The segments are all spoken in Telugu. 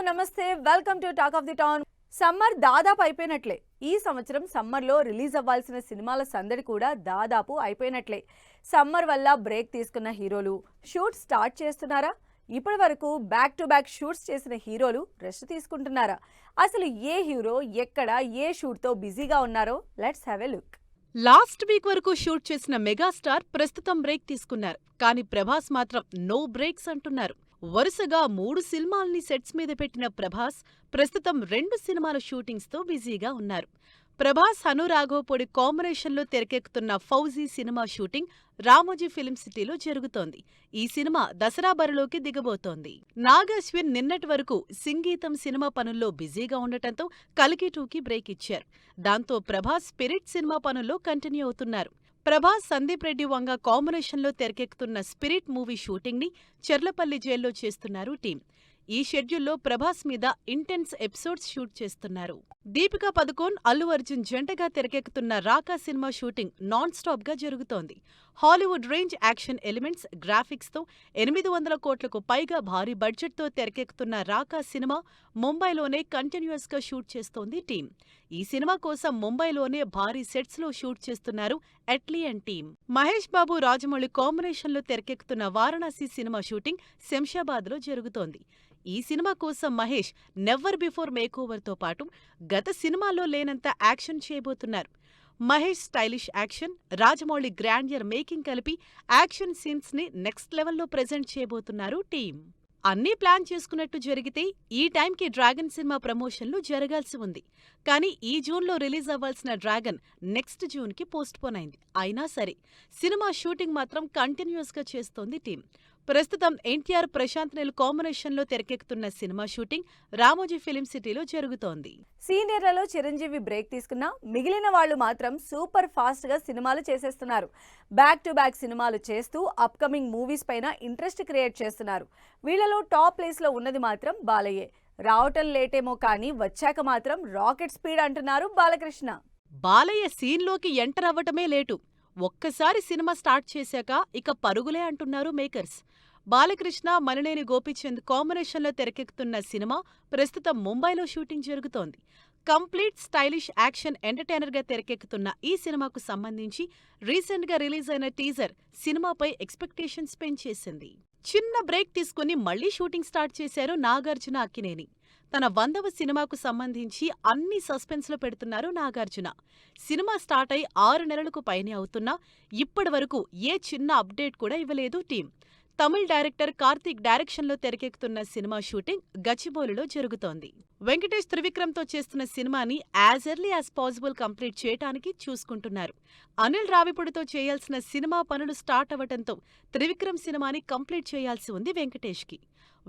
నమస్తే welcome to talk of the town. Summer దాదాపు అయిపోయినట్లే. ఈ సంవత్సరం సమ్మర్లో రిలీజ్ అవ్వాల్సిన సినిమాల సందడి కూడా దాదాపు అయిపోయినట్లే. సమ్మర్ వల్ల బ్రేక్ తీసుకున్న హీరోలు షూట్ స్టార్ట్ చేస్తున్నారా? ఇప్పటి వరకు బ్యాక్ టు బ్యాక్ షూట్స్ చేసిన హీరోలు రెస్ట్ తీసుకుంటున్నారా? అసలు ఏ హీరో ఎక్కడ ఏ షూట్తో బిజీగా ఉన్నారో let's have a look. Last week వరకు షూట్ చేసిన మెగాస్టార్ ప్రస్తుతం బ్రేక్ తీసుకున్నారు. కానీ ప్రభాస్ మాత్రం నో బ్రేక్స్ అంటున్నారు. వరుసగా 3 సినిమాల్ని సెట్స్ మీద పెట్టిన ప్రభాస్ ప్రస్తుతం 2 సినిమాల షూటింగ్స్తో బిజీగా ఉన్నారు. ప్రభాస్ అనురాఘవపొడి కాంబినేషన్లో తెరకెక్కుతున్న fauji cinema shooting Ramoji film సిటీలో జరుగుతోంది. ఈ సినిమా దసరా బరిలోకి దిగబోతోంది. నాగ్ అశ్విన్ నిన్నటి వరకు సింగీతం సినిమా పనుల్లో బిజీగా ఉండటంతో కల్కి 2కి బ్రేక్ ఇచ్చారు. దాంతో ప్రభాస్ స్పిరిట్ సినిమా పనుల్లో కంటిన్యూ అవుతున్నారు. ప్రభాస్ సందీప్ రెడ్డి వంగ కాంబినేషన్లో తెరకెక్కుతున్న స్పిరిట్ మూవీ షూటింగ్ని చెర్లపల్లి జైల్లో చేస్తున్నారు టీం. ఈ షెడ్యూల్లో ప్రభాస్ మీద ఇంటెన్స్ ఎపిసోడ్స్ షూట్ చేస్తున్నారు. దీపికా పదుకోన్, అల్లు అర్జున్ జంటగా తెరకెక్కుతున్న రాకా సినిమా షూటింగ్ నాన్ స్టాప్ గా జరుగుతోంది. హాలీవుడ్ రేంజ్ యాక్షన్ ఎలిమెంట్స్, గ్రాఫిక్స్తో 800 కోట్లకు పైగా భారీ బడ్జెట్తో తెరకెక్కుతున్న రాకా సినిమా ముంబైలోనే కంటిన్యూస్ గా షూట్ చేస్తోంది టీం. ఈ సినిమా కోసం ముంబైలోనే భారీ సెట్స్ లో షూట్ చేస్తున్నారు ఎట్లీ అండ్ టీం. మహేష్ బాబు, రాజమౌళి కాంబినేషన్లో తెరకెక్కుతున్న వారణాసి సినిమా షూటింగ్ శంషాబాద్ లో జరుగుతోంది. ఈ సినిమా కోసం మహేష్ నెవర్ బిఫోర్ మేకోవర్తో పాటు గత సినిమాల్లో లేనంత యాక్షన్ చేయబోతున్నారు. Mahesh stylish action, Rajamouli grandeur making కలిపి యాక్షన్ సీన్స్ ని నెక్స్ట్ లెవెల్లో ప్రెజెంట్ చేయబోతున్నారు టీం. అన్నీ ప్లాన్ చేసుకున్నట్టు జరిగితే ఈ టైంకి డ్రాగన్ సినిమా ప్రమోషన్లు జరగాల్సి ఉంది. కానీ ఈ జూన్లో రిలీజ్ అవ్వాల్సిన డ్రాగన్ నెక్స్ట్ జూన్కి పోస్ట్ పోన్ అయింది. అయినా సరే సినిమా షూటింగ్ మాత్రం కంటిన్యూస్గా చేస్తోంది టీం. ప్రస్తుతం ఎన్టీఆర్, ప్రశాంత్ నీల్ కాంబినేషన్లో తెరకెక్కుతున్న సినిమా షూటింగ్ రామోజీ ఫిలిం సిటీలో జరుగుతోంది. సీనియర్లలో చిరంజీవి బ్రేక్ తీసుకున్నా మిగిలిన వాళ్ళు మాత్రం సూపర్ ఫాస్ట్ గా సినిమాలు చేసేస్తున్నారు. బ్యాక్ టు బ్యాక్ సినిమాలు చేస్తూ అప్కమింగ్ మూవీస్ పైన ఇంట్రెస్ట్ క్రియేట్ చేస్తున్నారు. వీళ్లలో టాప్ ప్లేస్ లో ఉన్నది మాత్రం బాలయ్యే. రావటం లేటేమో కానీ వచ్చాక మాత్రం రాకెట్ స్పీడ్ అంటున్నారు బాలకృష్ణ. బాలయ్య సీన్లోకి ఎంటర్ అవ్వటమే లేటు. ఒక్కసారి సినిమా స్టార్ట్ చేశాక ఇక పరుగులే అంటున్నారు మేకర్స్. బాలకృష్ణ, మలినేని గోపీచంద్ కాంబినేషన్లో తెరకెక్కుతున్న సినిమా ప్రస్తుతం ముంబైలో షూటింగ్ జరుగుతోంది. కంప్లీట్ స్టైలిష్ యాక్షన్ ఎంటర్టైనర్గా తెరకెక్కుతున్న ఈ సినిమాకు సంబంధించి రీసెంట్గా రిలీజ్ అయిన టీజర్ సినిమాపై ఎక్స్పెక్టేషన్స్ పెంచేసింది. చిన్న బ్రేక్ తీసుకుని మళ్లీ షూటింగ్ స్టార్ట్ చేశారు నాగార్జున, అక్కినేని. తన 100వ సినిమాకు సంబంధించి అన్ని సస్పెన్స్లో పెడుతున్నారు నాగార్జున. సినిమా స్టార్ట్ అయి 6 నెలలకు పైనే అవుతున్నా ఇప్పటి వరకు ఏ చిన్న అప్డేట్ కూడా ఇవ్వలేదు టీం. తమిళ్ డైరెక్టర్ కార్తీక్ డైరెక్షన్లో తెరకెక్కుతున్న సినిమా షూటింగ్ గచ్చిబౌలిలో జరుగుతోంది. వెంకటేష్ త్రివిక్రమ్తో చేస్తున్న సినిమాని as early as possible complete చేయటానికి చూసుకుంటున్నారు. అనిల్ రావిపూడితో చేయాల్సిన సినిమా పనులు స్టార్ట్ అవ్వటంతో త్రివిక్రమ్ సినిమాని కంప్లీట్ చేయాల్సి ఉంది వెంకటేష్కి.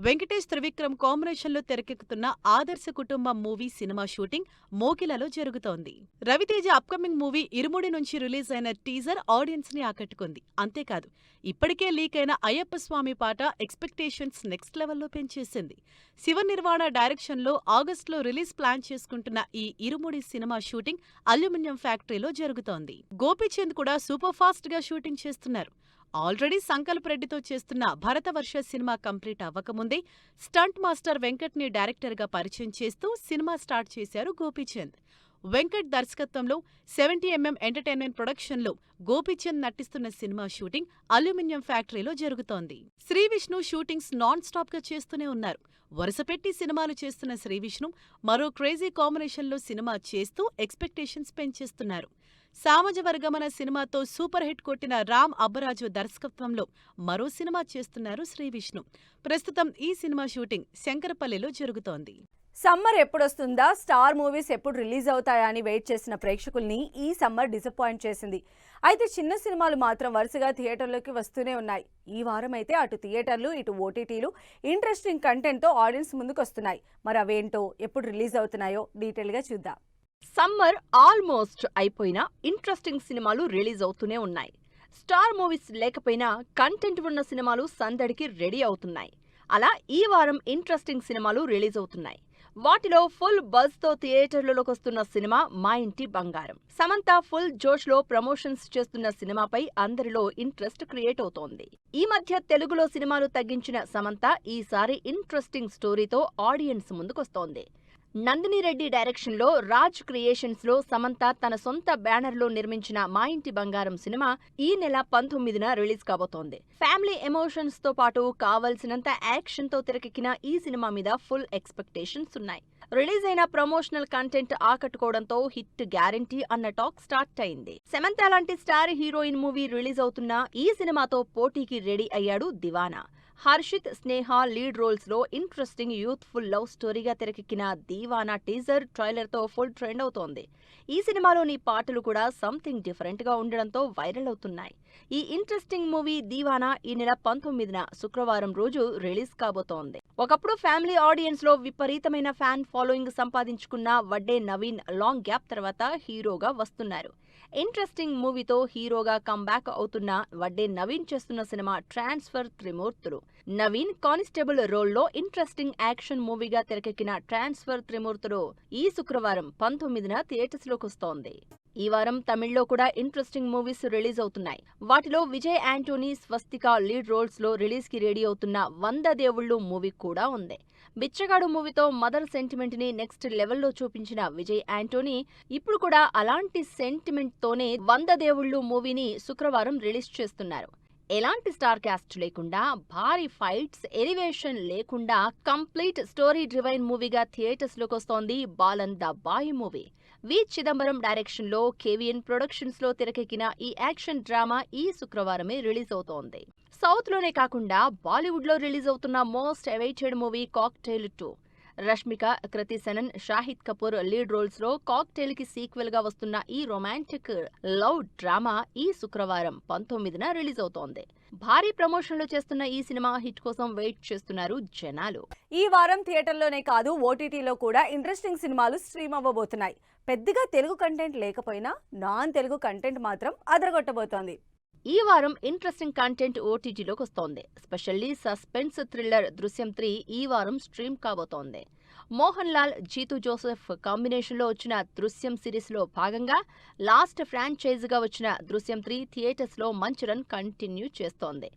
వెంకటేష్ త్రివిక్రమ్ కాంబినేషన్లో తెరకెక్కుతున్న ఆదర్శ కుటుంబం మూవీ సినిమా షూటింగ్ మోకిలలో జరుగుతోంది. రవితేజ అప్కమింగ్ మూవీ ఇరుముడి నుంచి రిలీజ్ అయిన టీజర్ ఆడియన్స్ ని ఆకట్టుకుంది. అంతేకాదు ఇప్పటికే లీక్ అయిన అయ్యప్ప స్వామి పాట ఎక్స్పెక్టేషన్స్ నెక్స్ట్ లెవెల్లో పెంచేసింది. శివ నిర్వాణ డైరెక్షన్లో ఆగస్టులో రిలీజ్ ప్లాన్ చేసుకుంటున్న ఈ ఇరుముడి సినిమా షూటింగ్ అల్యూమినియం ఫ్యాక్టరీలో జరుగుతోంది. గోపీచంద్ కూడా సూపర్ ఫాస్ట్ గా షూటింగ్ చేస్తున్నారు. ఆల్రెడీ సంకల్ప్ రెడ్డితో చేస్తున్న భరతవర్ష సినిమా కంప్లీట్ అవ్వకముందే స్టంట్ మాస్టర్ వెంకట్ ని డైరెక్టర్గా పరిచయం చేస్తూ సినిమా స్టార్ట్ చేశారు గోపీచంద్. వెంకట్ దర్శకత్వంలో 70mm ఎంటర్టైన్మెంట్ ప్రొడక్షన్లో గోపీచంద్ నటిస్తున్న సినిమా షూటింగ్ అల్యూమినియం ఫ్యాక్టరీలో జరుగుతోంది. శ్రీవిష్ణు షూటింగ్స్ నాన్ స్టాప్ గా చేస్తూనే ఉన్నారు. వరుసపెట్టి సినిమాలు చేస్తున్న శ్రీవిష్ణు మరో క్రేజీ కాంబినేషన్లో సినిమా చేస్తూ ఎక్స్పెక్టేషన్స్ పెంచేస్తున్నారు. సామాజ వర్గమన సినిమాతో సూపర్ హిట్ కొట్టిన రామ్ అబ్బరాజు దర్శకత్వంలో మరో సినిమా చేస్తున్నారు శ్రీవిష్ణు. ప్రస్తుతం ఈ సినిమా షూటింగ్ శంకరపల్లిలో జరుగుతోంది. సమ్మర్ ఎప్పుడొస్తుందా, స్టార్ మూవీస్ ఎప్పుడు రిలీజ్ అవుతాయా అని వెయిట్ చేసిన ప్రేక్షకుల్ని ఈ సమ్మర్ డిసప్పాయింట్ చేసింది. అయితే చిన్న సినిమాలు మాత్రం వరుసగా థియేటర్లోకి వస్తూనే ఉన్నాయి. ఈ వారం అయితే అటు థియేటర్లు ఇటు ఓటీటీలు ఇంట్రెస్టింగ్ కంటెంట్తో ఆడియన్స్ ముందుకు వస్తున్నాయి. మరి అవేంటో, ఎప్పుడు రిలీజ్ అవుతున్నాయో డీటెయిల్గా చూద్దాం. సమ్మర్ ఆల్మోస్ట్ అయిపోయినా ఇంట్రెస్టింగ్ సినిమాలు రిలీజ్ అవుతూనే ఉన్నాయి. స్టార్ మూవీస్ లేకపోయినా కంటెంట్ ఉన్న సినిమాలు సందడికి రెడీ అవుతున్నాయి. అలా ఈ వారం ఇంట్రెస్టింగ్ సినిమాలు రిలీజ్ అవుతున్నాయి. వాటిలో ఫుల్ బజ్ తో థియేటర్లలోకి వస్తున్న సినిమా మా ఇంటి బంగారం. సమంత ఫుల్ జోష్ లో ప్రమోషన్స్ చేస్తున్న సినిమాపై అందరిలో ఇంట్రెస్ట్ క్రియేట్ అవుతోంది. ఈ మధ్య తెలుగులో సినిమాలు తగ్గించిన సమంత ఈసారి ఇంట్రెస్టింగ్ స్టోరీతో ఆడియన్స్ ముందుకొస్తోంది. నందిని రెడ్డి డైరెక్షన్ లో రాజ్ క్రియేషన్స్ లో సమంత తన సొంత బ్యానర్ లో నిర్మించిన మా ఇంటి బంగారం సినిమా ఈ నెల 19న రిలీజ్ కాబోతోంది. ఫ్యామిలీ ఎమోషన్స్ తో పాటు కావలసినంత యాక్షన్ తో తెరకెక్కిన ఈ సినిమా మీద ఫుల్ ఎక్స్పెక్టేషన్స్ ఉన్నాయి. రిలీజ్ అయిన ప్రమోషనల్ కంటెంట్ ఆకట్టుకోవడంతో హిట్ గ్యారంటీ అన్న టాక్ స్టార్ట్ అయింది. సమంత లాంటి స్టార్ హీరోయిన్ మూవీ రిలీజ్ అవుతున్న ఈ సినిమాతో పోటీకి రెడీ అయ్యాడు దివానా. హర్షిత్, స్నేహ లీడ్ రోల్స్ లో ఇంట్రెస్టింగ్ యూత్ఫుల్ లవ్ స్టోరీగా తెరకెక్కిన దీవానా టీజర్ ట్రైలర్ తో ఫుల్ ట్రెండ్ అవుతోంది. ఈ సినిమాలోని పాటలు కూడా సంథింగ్ డిఫరెంట్ గా ఉండడంతో వైరల్ అవుతున్నాయి. ఈ ఇంట్రెస్టింగ్ మూవీ దీవానా ఈ నెల 19న శుక్రవారం రోజు రిలీజ్ కాబోతోంది. ఒకప్పుడు ఫ్యామిలీ ఆడియన్స్ లో విపరీతమైన ఫ్యాన్ ఫాలోయింగ్ సంపాదించుకున్న వడ్డే నవీన్ లాంగ్ గ్యాప్ తర్వాత హీరోగా వస్తున్నారు. ఇంట్రెస్టింగ్ మూవీతో హీరోగా కంబ్యాక్ అవుతున్న వడ్డే నవీన్ చేస్తున్న సినిమా ట్రాన్స్ఫర్ త్రిమూర్తులు. నవీన్ కానిస్టేబుల్ రోల్లో ఇంట్రెస్టింగ్ యాక్షన్ మూవీగా తెరకెక్కిన ట్రాన్స్ఫర్ త్రిమూర్తులు ఈ శుక్రవారం 19న థియేటర్స్ లోకి వస్తోంది. ఈ వారం తమిళ్లో కూడా ఇంట్రెస్టింగ్ మూవీస్ రిలీజ్ అవుతున్నాయి. వాటిలో విజయ్ యాంటోనీ, స్వస్తిక లీడ్ రోల్స్ లో రిలీజ్ కి రెడీ అవుతున్న 100 దేవుళ్ళు మూవీ కూడా ఉంది. బిచ్చగాడు మూవీతో మదర్ సెంటిమెంట్ ని నెక్స్ట్ లెవెల్లో చూపించిన విజయ్ యాంటోనీ ఇప్పుడు కూడా అలాంటి సెంటిమెంట్ తోనే 100 దేవుళ్ళు మూవీని శుక్రవారం రిలీజ్ చేస్తున్నారు. ఎలాంటి స్టార్ కాస్ట్ లేకుండా, భారీ ఫైట్స్, ఎలివేషన్ లేకుండా కంప్లీట్ స్టోరీ డ్రివైన్ మూవీగా థియేటర్స్ లోకి వస్తోంది Balan the boy movie. V Chidambaram direction లో కేవీఎన్ ప్రొడక్షన్స్ లో తెరకెక్కిన ఈ యాక్షన్ డ్రామా ఈ శుక్రవారమే రిలీజ్ అవుతోంది. సౌత్ లోనే కాకుండా బాలీవుడ్ లో రిలీజ్ అవుతున్న most awaited movie Cocktail 2. Rashmika, Kriti Sanon, Shahid Kapoor lead roles లో కాక్టైల్ కి సీక్వెల్ గా వస్తున్న ఈ రొమాంటిక్ లవ్ డ్రామా ఈ శుక్రవారం 19న రిలీజ్ అవుతోంది. భారీ ప్రమోషన్లు చేస్తున్న ఈ సినిమా హిట్ కోసం వెయిట్ చేస్తున్నారు జనాలు. ఈ వారం థియేటర్లోనే కాదు ఓటీటీలో కూడా ఇంట్రెస్టింగ్ సినిమాలు స్ట్రీమ్ అవ్వబోతున్నాయి. పెద్దగా తెలుగు కంటెంట్ లేకపోయినా నాన్ తెలుగు కంటెంట్ మాత్రం అదరగొట్టబోతోంది. ఈ వారం ఇంట్రెస్టింగ్ కంటెంట్ ఓటీటీలోకి వస్తోంది. స్పెషల్లీ సస్పెన్స్ థ్రిల్లర్ దృశ్యం 3 ఈ వారం స్ట్రీమ్ కాబోతోంది. మోహన్ లాల్, జీతూ జోసెఫ్ కాంబినేషన్లో వచ్చిన దృశ్యం సిరీస్ లో భాగంగా లాస్ట్ ఫ్రాంచైజీగా వచ్చిన దృశ్యం 3 థియేటర్స్ లో మంచి రన్ కంటిన్యూ చేస్తోంది.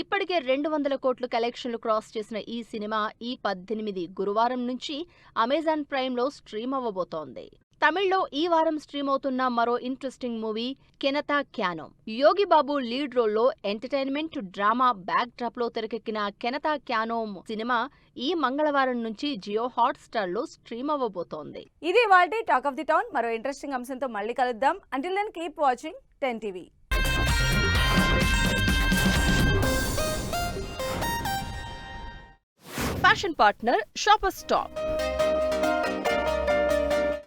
ఇప్పటికే 200 కోట్లు కలెక్షన్లు క్రాస్ చేసిన ఈ సినిమా ఈ 18 గురువారం నుంచి అమెజాన్ ప్రైమ్ లో స్ట్రీమ్ అవ్వబోతోంది. తమిళ్లో ఈ వారం స్ట్రీమ్ అవుతున్న మరో interesting movie Kenatha Kaanom. Yogi Babu lead రోల్లో ఎంటర్టైన్మెంట్ డ్రామా బ్యాక్ డ్రాప్ లో తెరకెక్కిన కెనతా క్యానో సినిమా ఈ మంగళవారం నుంచి జియో హాట్‌స్టార్ లో స్ట్రీమ్ అవ్వబోతోంది. ఇది వాల్టి టాక్ ఆఫ్ ది టౌన్. మరో ఇంట్రెస్టింగ్ అంశంతో మళ్ళీ కలుద్దాం. Until then keep watching 10 TV. Fashion partner Shoppers stop.